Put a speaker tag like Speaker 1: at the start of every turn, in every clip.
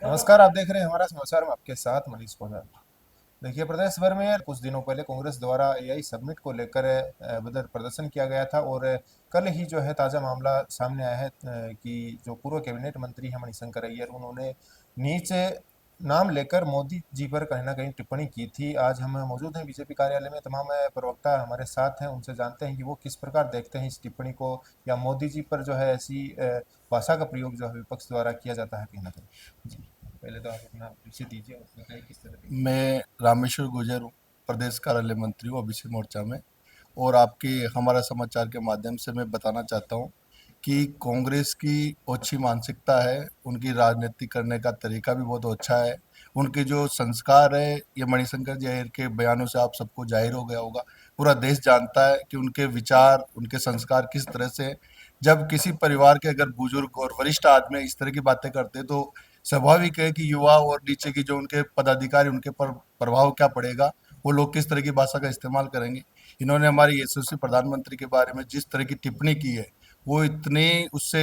Speaker 1: नमस्कार। आप देख रहे हैं हमारा समाचार में आपके साथ मनीष पोदार। देखिए, प्रदेश भर में कुछ दिनों पहले कांग्रेस द्वारा एआई सब्मिट को लेकर प्रदर्शन किया गया था और कल ही जो है ताज़ा मामला सामने आया है कि जो पूर्व कैबिनेट मंत्री हैं मणिशंकर अय्यर, उन्होंने नीच नाम लेकर मोदी जी पर कहीं ना कहीं टिप्पणी की थी। आज हम मौजूद हैं बीजेपी कार्यालय में, तमाम प्रवक्ता हमारे साथ हैं, उनसे जानते हैं कि वो किस प्रकार देखते हैं इस टिप्पणी को, या मोदी जी पर जो है ऐसी भाषा का प्रयोग जो है विपक्ष द्वारा किया जाता है कहीं ना कहीं। जी, पहले तो आप अपना परिचय दीजिए और बताइए किस तरह देखते हैं।
Speaker 2: मैं रामेश्वर गुर्जर हूँ, प्रदेश कार्यालय मंत्री हूँ ओबीसी मोर्चा में। और आपके हमारा समाचार के माध्यम से मैं बताना चाहता हूँ कि कांग्रेस की अच्छी मानसिकता है, उनकी राजनीति करने का तरीका भी बहुत अच्छा है। उनके जो संस्कार है, ये मणिशंकर जी अय्यर के बयानों से आप सबको जाहिर हो गया होगा। पूरा देश जानता है कि उनके विचार, उनके संस्कार किस तरह से हैं। जब किसी परिवार के अगर बुजुर्ग और वरिष्ठ आदमी इस तरह की बातें करते हैं, तो स्वाभाविक है कि युवा और नीचे की जो उनके पदाधिकारी, उनके पर प्रभाव क्या पड़ेगा, वो लोग किस तरह की भाषा का इस्तेमाल करेंगे। इन्होंने हमारे यशस्वी प्रधानमंत्री के बारे में जिस तरह की टिप्पणी की है, वो इतनी उससे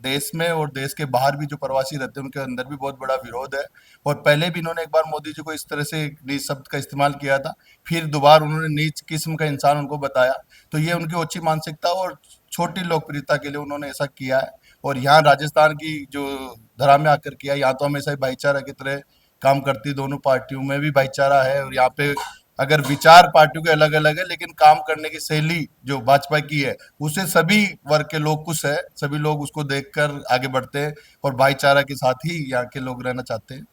Speaker 2: देश में और देश के बाहर भी जो प्रवासी रहते हैं उनके अंदर भी बहुत बड़ा विरोध है। और पहले भी इन्होंने एक बार मोदी जी को इस तरह से नीच शब्द का इस्तेमाल किया था, फिर दोबारा उन्होंने नीच किस्म का इंसान उनको बताया। तो ये उनकी ओछी मानसिकता और छोटी लोकप्रियता के लिए उन्होंने ऐसा किया है। और यहाँ राजस्थान की जो धरा में आकर किया, यहाँ तो हमेशा ही भाईचारा की तरह काम करती, दोनों पार्टियों में भी भाईचारा है। और यहाँ पे अगर विचार पार्टियों के अलग अलग है, लेकिन काम करने की शैली जो भाजपा की है, उससे सभी वर्ग के लोग खुश है, सभी लोग उसको देखकर आगे बढ़ते हैं और भाईचारा के साथ ही यहाँ के लोग रहना चाहते हैं।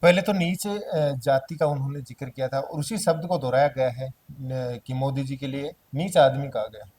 Speaker 1: पहले तो नीच जाति का उन्होंने जिक्र किया था और उसी शब्द को दोहराया गया है कि मोदी जी के लिए नीच आदमी कहा गया।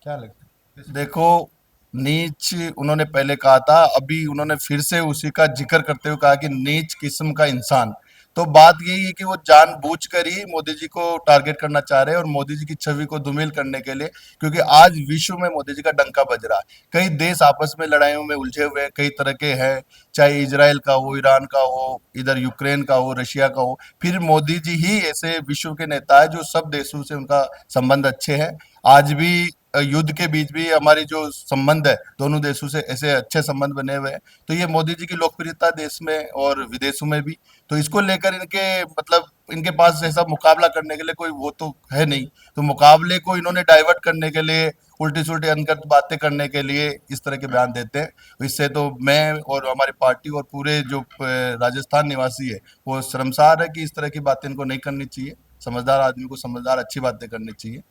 Speaker 1: क्या लगता है कैसे देख।
Speaker 2: देखो, नीच उन्होंने पहले कहा था, अभी उन्होंने फिर से उसी का जिक्र करते हुए कहा कि नीच किस्म का इंसान। तो बात यही है कि वो जानबूझकर ही मोदी जी को टारगेट करना चाह रहे हैं और मोदी जी की छवि को धूमिल करने के लिए। क्योंकि आज विश्व में मोदी जी का डंका बज रहा है। कई देश आपस में लड़ाइयों में उलझे हुए हैं, कई तरह के हैं, चाहे इजराइल का हो, ईरान का हो, इधर यूक्रेन का हो, रशिया का हो। फिर मोदी जी ही ऐसे विश्व के नेता है जो सब देशों से उनका संबंध अच्छे हैं। आज भी युद्ध के बीच भी हमारी जो संबंध है दोनों देशों से, ऐसे अच्छे संबंध बने हुए हैं। तो ये मोदी जी की लोकप्रियता देश में और विदेशों में भी। तो इसको लेकर इनके मतलब इनके पास ऐसा मुकाबला करने के लिए कोई वो तो है नहीं। तो मुकाबले को इन्होंने डाइवर्ट करने के लिए, उल्टी सुल्टी अनगढ़ बातें करने के लिए इस तरह के बयान देते हैं। इससे तो मैं और हमारी पार्टी और पूरे जो राजस्थान निवासी है, वो शर्मसार है कि इस तरह की बातें इनको नहीं करनी चाहिए। समझदार आदमी को समझदार अच्छी बातें करनी चाहिए।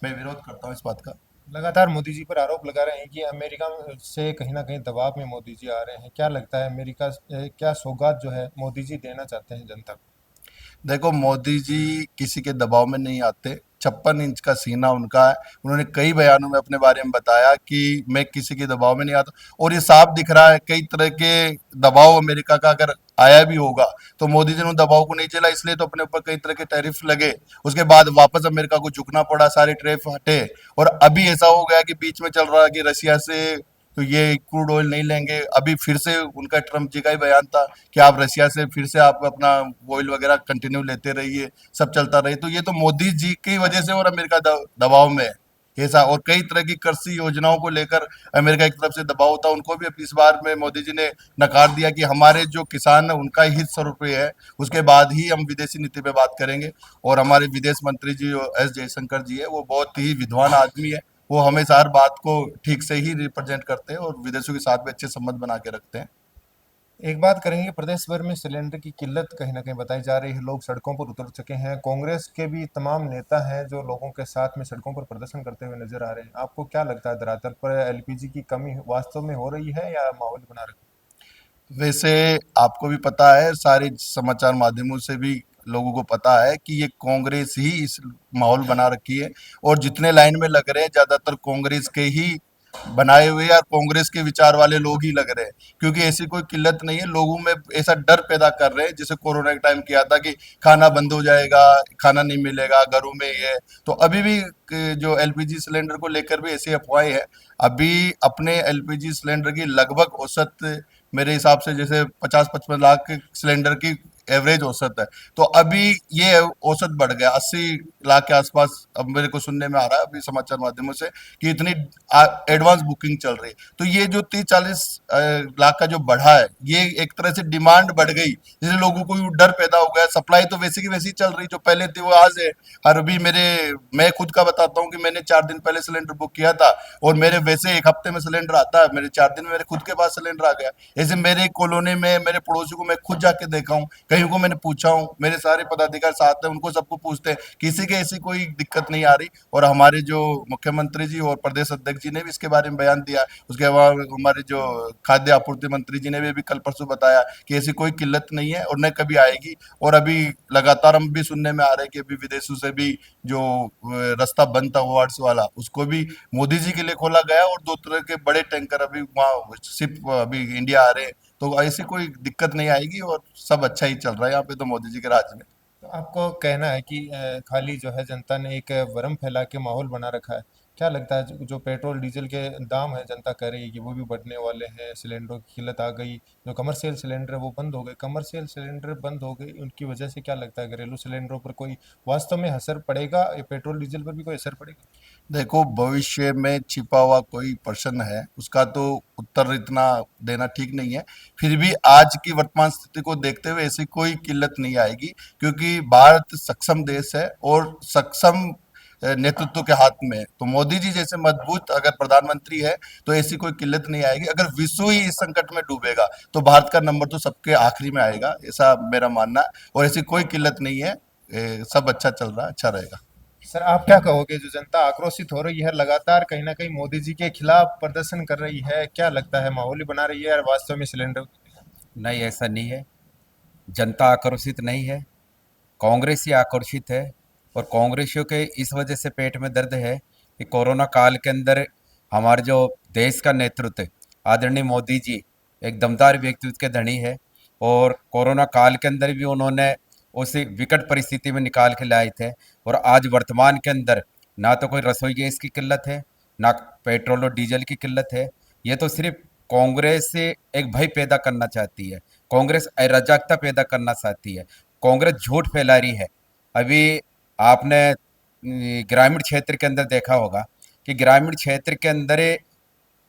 Speaker 2: मैं विरोध करता हूँ इस बात का।
Speaker 1: लगातार मोदी जी पर आरोप लगा रहे हैं कि अमेरिका से कहीं ना कहीं दबाव में मोदी जी आ रहे हैं। क्या लगता है, अमेरिका क्या सौगात जो है मोदी जी देना चाहते हैं जनता को।
Speaker 2: देखो, मोदी जी किसी के दबाव में नहीं आते। 56 इंच का सीना उनका है। उन्होंने कई बयानों में अपने बारे में बताया कि मैं किसी के दबाव में नहीं आता। और ये साफ दिख रहा है, कई तरह के दबाव अमेरिका का अगर आया भी होगा, तो मोदी जी ने उन दबाव को नहीं झेला, इसलिए तो अपने ऊपर कई तरह के टैरिफ लगे। उसके बाद वापस अमेरिका को झुकना पड़ा, सारे टैरिफ हटे। और अभी ऐसा हो गया कि बीच में चल रहा है कि रशिया से तो ये क्रूड ऑयल नहीं लेंगे। अभी फिर से उनका, ट्रम्प जी का ही बयान था कि आप रशिया से फिर से आप अपना ऑयल वगैरह कंटिन्यू लेते रहिए, सब चलता रहे। तो ये तो मोदी जी की वजह से और अमेरिका दबाव में है ऐसा। और कई तरह की कृषि योजनाओं को लेकर अमेरिका की तरफ से दबाव था, उनको भी अब इस बार में मोदी जी ने नकार दिया कि हमारे जो किसान है उनका हित स्वरूप है, उसके बाद ही हम विदेशी नीति पे बात करेंगे। और हमारे विदेश मंत्री जी जो एस जयशंकर जी है, वो बहुत ही विद्वान आदमी है। वो हमेशा हर बात को ठीक से ही रिप्रेजेंट करते हैं और विदेशों के साथ भी अच्छे संबंध बना के रखते हैं।
Speaker 1: एक बात करेंगे, प्रदेश भर में सिलेंडर की किल्लत कहीं ना कहीं बताई जा रही है, लोग सड़कों पर उतर चुके हैं। कांग्रेस के भी तमाम नेता हैं जो लोगों के साथ में सड़कों पर प्रदर्शन करते हुए नजर आ रहे हैं। आपको क्या लगता है, धरातल पर एलपीजी की कमी वास्तव में हो रही है या माहौल बना रखा
Speaker 2: वैसे आपको भी पता है, सारे समाचार माध्यमों से भी लोगों को पता है कि ये कांग्रेस ही इस माहौल बना रखी है। और जितने लाइन में लग रहे हैं, ज्यादातर कांग्रेस के ही बनाए हुए और कांग्रेस के विचार वाले लोग ही लग रहे हैं। क्योंकि ऐसी कोई किल्लत नहीं है, लोगों में ऐसा डर पैदा कर रहे हैं, जैसे कोरोना के टाइम किया था कि खाना बंद हो जाएगा, खाना नहीं मिलेगा, घरों में ही है। तो अभी भी जो एलपीजी सिलेंडर को लेकर भी ऐसी अफवाहें हैं। अभी अपने एलपीजी सिलेंडर की लगभग औसत, मेरे हिसाब से जैसे 50-55 लाख सिलेंडर की एवरेज औसत है। तो अभी ये औसत बढ़ गया 80 लाख के आसपास। अब मेरे को सुनने में आ रहा है अभी समाचार माध्यमों से कि इतनी एडवांस बुकिंग चल रही है। तो ये जो 30-40 लाख का जो बढ़ा है, ये एक तरह से डिमांड बढ़ गई, जैसे लोगों को डर पैदा हो गया। सप्लाई तो वैसी की वैसी चल रही जो पहले थी वो आज है। और अभी मैं खुद का बताता हूँ कि मैंने 4 दिन पहले सिलेंडर बुक किया था और मेरे वैसे एक हफ्ते में सिलेंडर आता है, मेरे 4 दिन में मेरे खुद के पास सिलेंडर आ गया। ऐसे मेरे कॉलोनी में मेरे पड़ोसी को मैं खुद जाके देखा हूँ, कहीं को मैंने पूछा हूँ, मेरे सारे पदाधिकारी साथ हैं, उनको सबको पूछते हैं, किसी के ऐसी कोई दिक्कत नहीं आ रही। और हमारे जो मुख्यमंत्री जी और प्रदेश अध्यक्ष जी ने भी इसके बारे में बयान दिया। उसके बाद हमारे जो खाद्य आपूर्ति मंत्री जी ने भी कल परसों बताया कि ऐसी कोई किल्लत नहीं है और न कभी आएगी। और अभी लगातार हम भी सुनने में आ रहे हैं कि अभी विदेशों से भी जो रास्ता बंद था वार्ड्स वाला, उसको भी मोदी जी के लिए खोला गया और 2 तरह के बड़े टैंकर अभी वहाँ शिप अभी इंडिया आ रहे हैं। तो ऐसी कोई दिक्कत नहीं आएगी और सब अच्छा ही चल रहा है यहाँ पे तो मोदी जी के राज में।
Speaker 1: तो आपको कहना है कि खाली जो है जनता ने एक भ्रम फैला के माहौल बना रखा है। क्या लगता है जो पेट्रोल डीजल के दाम है, जनता कह रही है कि वो भी बढ़ने वाले हैं, सिलेंडरों की किल्लत आ गई, जो कमर्शियल सिलेंडर है वो बंद हो गए, कमर्शियल सिलेंडर बंद हो गए, उनकी वजह से क्या लगता है घरेलू सिलेंडरों पर कोई वास्तव में असर पड़ेगा, या पेट्रोल डीजल पर भी कोई असर पड़ेगा?
Speaker 2: देखो, भविष्य में छिपा हुआ कोई प्रश्न है, उसका तो उत्तर इतना देना ठीक नहीं है। फिर भी आज की वर्तमान स्थिति को देखते हुए ऐसी कोई किल्लत नहीं आएगी, क्योंकि भारत सक्षम देश है और सक्षम नेतृत्व के हाथ में है। तो मोदी जी जैसे मजबूत अगर प्रधानमंत्री है तो ऐसी कोई किल्लत नहीं आएगी। अगर विश्व ही इस संकट में डूबेगा तो भारत का नंबर तो सबके आखिरी में आएगा, ऐसा मेरा मानना है। और ऐसी कोई किल्लत नहीं है। सब अच्छा चल रहा है, अच्छा रहेगा।
Speaker 1: सर, आप क्या कहोगे, जो जनता आक्रोशित हो रही है, लगातार कहीं ना कहीं मोदी जी के खिलाफ प्रदर्शन कर रही है, क्या लगता है माहौल ही बना रही है, और वास्तव में सिलेंडर?
Speaker 3: नहीं, ऐसा नहीं है। जनता आक्रोशित नहीं है, कांग्रेस ही आक्रोशित है। और कांग्रेसियों के इस वजह से पेट में दर्द है कि कोरोना काल के अंदर हमारे जो देश का नेतृत्व आदरणीय मोदी जी एक दमदार व्यक्तित्व के धनी है। और कोरोना काल के अंदर भी उन्होंने उसी विकट परिस्थिति में निकाल के लाए थे। और आज वर्तमान के अंदर ना तो कोई रसोई गैस की किल्लत है, ना पेट्रोल और डीजल की किल्लत है। ये तो सिर्फ कांग्रेस से एक भय पैदा करना चाहती है, कांग्रेस अराजकता पैदा करना चाहती है, कांग्रेस झूठ फैला रही है। अभी आपने ग्रामीण क्षेत्र के अंदर देखा होगा कि ग्रामीण क्षेत्र के अंदर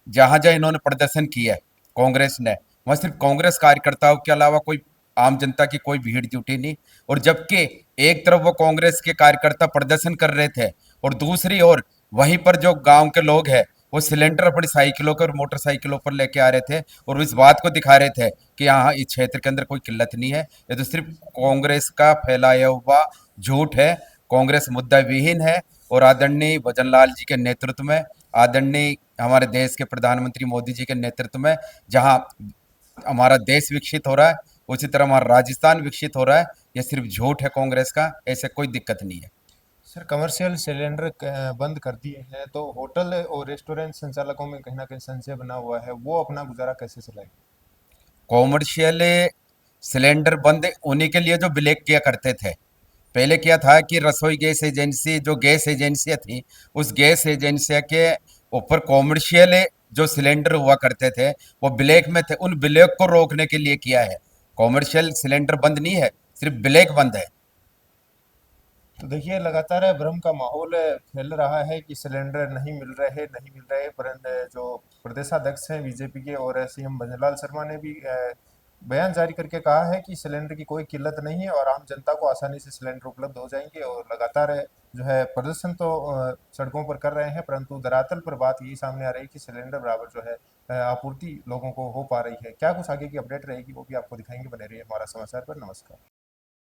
Speaker 3: जहां जहां इन्होंने प्रदर्शन किया है कांग्रेस ने, वहां सिर्फ कांग्रेस कार्यकर्ताओं के अलावा कोई आम जनता की कोई भीड़ जुटी नहीं। और जबकि एक तरफ वो कांग्रेस के कार्यकर्ता प्रदर्शन कर रहे थे और दूसरी ओर वहीं पर जो गांव के लोग हैं वो सिलेंडर अपनी साइकिलों पर मोटरसाइकिलों पर लेके आ रहे थे और इस बात को दिखा रहे थे कि यहाँ इस क्षेत्र के अंदर कोई किल्लत नहीं है। ये तो सिर्फ कांग्रेस का फैलाया हुआ झूठ है। कांग्रेस मुद्दा विहीन है। और आदरणीय भजनलाल जी के नेतृत्व में, आदरणीय हमारे देश के प्रधानमंत्री मोदी जी के नेतृत्व में जहां हमारा देश विकसित हो रहा है, उसी तरह हमारा राजस्थान विकसित हो रहा है। ये सिर्फ झूठ है कांग्रेस का, ऐसे कोई दिक्कत नहीं है।
Speaker 1: सर, कमर्शियल सिलेंडर बंद कर दिए हैं तो होटल और रेस्टोरेंट संचालकों में कहीं ना कहीं संशय बना हुआ है, वो अपना गुजारा कैसे चलाएंगे?
Speaker 3: कॉमर्शियल सिलेंडर बंद उन्हीं के लिए जो ब्लैक किया करते थे। पहले क्या था कि रसोई गैस एजेंसी, जो गैस एजेंसियां थी, उस गैस एजेंसिया के ऊपर कॉमर्शियल जो सिलेंडर हुआ करते थे वो ब्लैक में थे। उन ब्लैक को रोकने के लिए किया है। कॉमर्शियल सिलेंडर बंद नहीं है, सिर्फ ब्लैक बंद है।
Speaker 1: तो देखिए, लगातार भ्रम का माहौल फैल रहा है कि सिलेंडर नहीं मिल रहे, परंतु जो प्रदेशाध्यक्ष हैं बीजेपी के और सीएम भजनलाल शर्मा ने भी बयान जारी करके कहा है कि सिलेंडर की कोई किल्लत नहीं है और आम जनता को आसानी से सिलेंडर उपलब्ध हो जाएंगे। और लगातार जो है प्रदर्शन तो सड़कों पर कर रहे हैं, परंतु धरातल पर बात यही सामने आ रही है कि सिलेंडर बराबर जो है आपूर्ति लोगों को हो पा रही है। क्या कुछ आगे की अपडेट रहेगी वो भी आपको दिखाएंगे, बने रहिए हमारा समाचार पर। नमस्कार।